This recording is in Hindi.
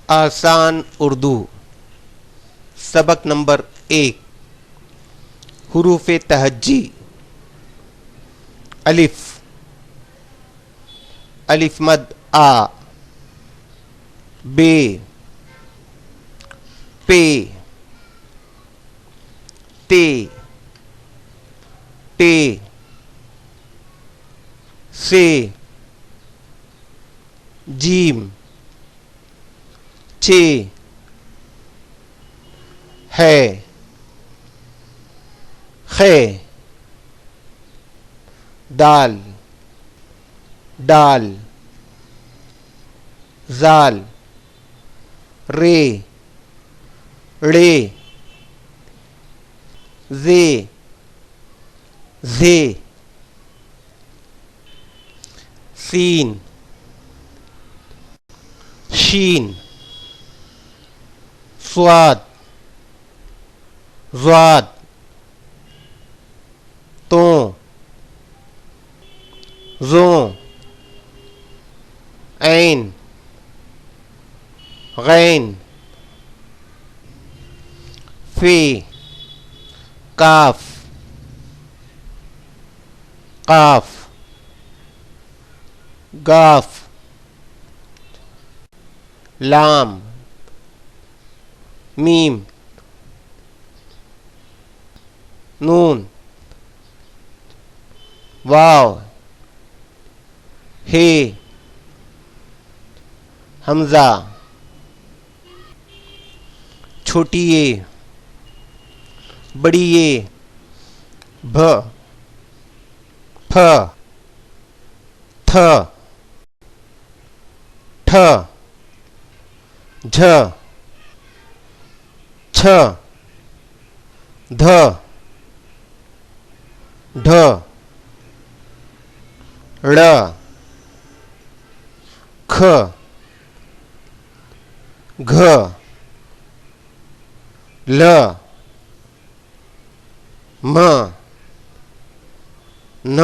आसान उर्दू सबक नंबर 1 हुरूफ तहज्जी। अलिफ अलिफ मद आ, बे, पे, ते, टे, से, जीम, चे, है, खे, दाल, डाल, जाल, रे, रे, जे, सीन, शीन, स्वाद, ज़्वाद, तो, ज़ो, ऐन, गैन, फे, काफ, काफ, गाफ, लाम, मीम, नून, वाव, हे, हमजा, छोटी ये, बड़ी ये, भ, फ, थ, ठ, झ, छ, ध, ढ, ड़, ख, घ, ल, म, न,